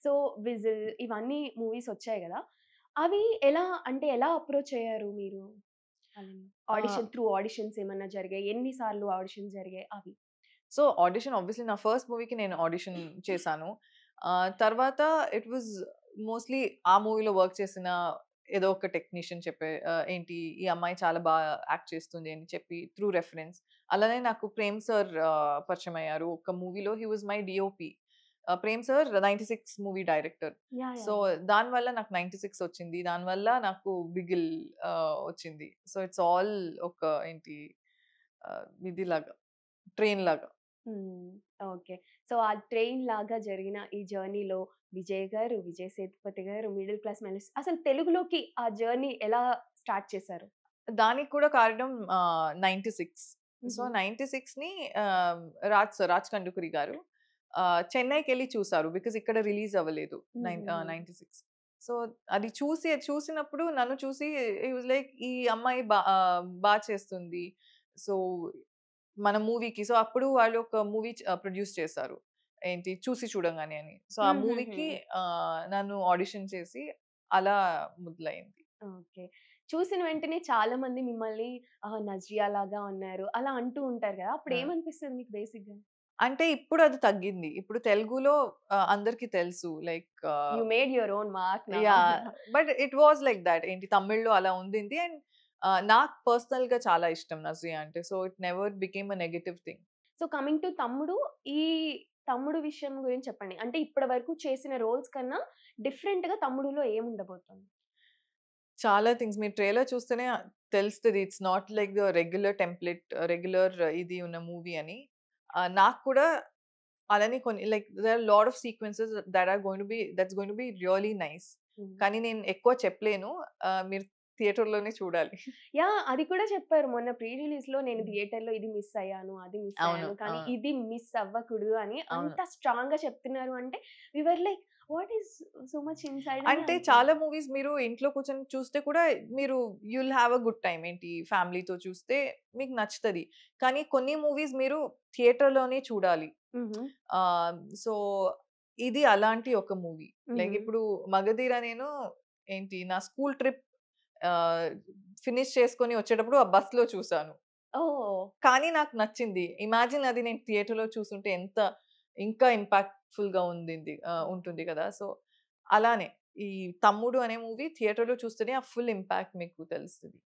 So 'whistle' ఇవన్నీ movies వచ్చాయి గదా! అవి ఎలా అప్రోచ్ అయ్యారు మీరు వాళ్ళని? ఆహ్, ఆడిషన్స్ ఏమన్నా జరిగాయి? ఎన్ని సార్లు ఆడిషన్స్ జరిగాయి అవి? సో, ఆడిషన్ ఆబ్వియస్లీ నా ఫస్ట్ మూవీకి నేను ఆడిషన్ చేశాను. తర్వాత ఇట్ వాస్ మోస్ట్‌లీ ఆ మూవీలో వర్క్ చేసిన ఏదో ఒక టెక్నీషియన్ చెప్పే ఏంటి ఈ అమ్మాయి చాలా యాక్ట్ చేస్తుంది అని చెప్పి త్రూ రెఫరెన్స్. అలానే నాకు ప్రేమ్ సార్ పరిచయమయ్యారు. ఒక మూవీలో he was my DOP. Prem sir 96 movie director. Yeah! So, yeah! Yeah! దానివల్ల నాకు 96 వచ్చింది. దానివల్ల నాకు బిగిల్ వచ్చింది. సో, ఇట్స్ ఆల్ ఒక ఏంటి ఇదిలాగా ట్రైన్ లాగా. హ్మ్. ఓకే. సో, ఆ ట్రైన్ లాగా జరిగిన ఈ జర్నీలో విజయ్ గారు, విజయ్ సేతుపతి గారు, మిడిల్ క్లాస్ మైనస్ అసలు తెలుగులోకి ఆ జర్నీ ఎలా స్టార్ట్ చేశారు? దానికి కూడా కారణం 96. సో, హుహు. 96ని రాజ్ కందుకూరి గారు చెన్నైకెళ్ళి చూసారు. బికాజ్ ఇక్కడ రిలీజ్ అవ్వలేదు. హుహుహు. 96. సో, అది చూసినప్పుడు నన్ను చూసి హి వాస్ లైక్ ఈ అమ్మాయి బా చేస్తుంది. సో, మన మూవీకి సో, అప్పుడు వాళ్ళు ఒక మూవీ ప్రొడ్యూస్ చేశారు. ఏంటి 'చూసి చూడంగానే' అని. సో, ఆ హుహుహు. మూవీకి నన్ను ఆడిషన్ చేసి అలా మొదలైంది. ఓకే. చూసిన వెంటనే చాలా మంది మిమ్మల్ని నజ్రియా లాగా ఉన్నారు అలా అంటూ ఉంటారు గదా! ఆ! అప్పుడేమనిపిస్తది మీకు బేసిక్‌గా? అంటే ఇప్పుడది తగ్గింది. ఇప్పుడు తెలుగులో అందరికి తెలుసు. Like you made your own mark now. Yeah! But it was like that. ఏంటి తమిళ్‌లో అలా ఉండింది. అండ్ నాకు పర్సనల్‌గా చాలా ఇష్టం 'నజ్రియా' అంటే. So, it never became a negative thing. So, coming to తమ్ముడు, ఈ తమ్ముడు విషయం గురించి చెప్పండి. అంటే ఇప్పటి వరకు చేసిన రోల్స్ కన్నా డిఫరెంట్‌గా తమ్ముడులో ఏముండబోతుంది? చాలా థింగ్స్ మీరు ట్రైలర్ చూస్తేనే తెలుస్తది. It's not like the regular template, regular ఇది ఉన్న మూవీ అని. నాకు కూడా అలానే కొన్ని like there are lot of sequences that's going to be really nice. Hmm. కానీ నేను ఎక్కువ చెప్పలేను. మీరు థియేటర్‌లోనే చూడాలి. యాహ్! అది కూడా చెప్పారు. మొన్న ప్రీ రిలీజ్‌లో నేను హ్మ్. థియేటర్‌లో ఇది మిస్ అయ్యాను, అది మిస్ అవును. అయ్యాను. కానీ అవును. ఇది మిస్ అవ్వకూడదు అని అవును. అంత స్ట్రాంగ్‌గా చెప్తున్నారు అంటే we were like what is so much inside అని అంటే అనుకున్నాం. చాలా మూవీస్ మీరు ఇంట్లో కూర్చొని చూస్తే కూడా మీరు you will have a good time. ఏంటి ఫ్యామిలీతో చూస్తే మీకు నచ్చుతది. కానీ కొన్ని మూవీస్ మీరు థియేటర్‌లోనే చూడాలి. హుహు. ఆహ్, సో, ఇది అలాంటి ఒక మూవీ. లైక్ హుహు. ఇప్పుడు 'మగధీర' నేను ఏంటి నా స్కూల్ ట్రిప్ ఆహ్, ఫినిష్ చేసుకొని వచ్చేటప్పుడు ఆ బస్‌లో చూసాను. ఓహ్! కానీ నాకు నచ్చింది. ఇమాజిన్ అది నేను థియేటర్‌లో చూసుంటే ఎంత ఇంకా ఇంపాక్ట్‌ఫుల్‌గా ఉంటుంది కదా! సో, అలానే ఈ 'తమ్ముడు' అనే మూవీ థియేటర్‌లో చూస్తేనే ఆ ఫుల్ ఇంపాక్ట్ మీకు తెలుస్తది.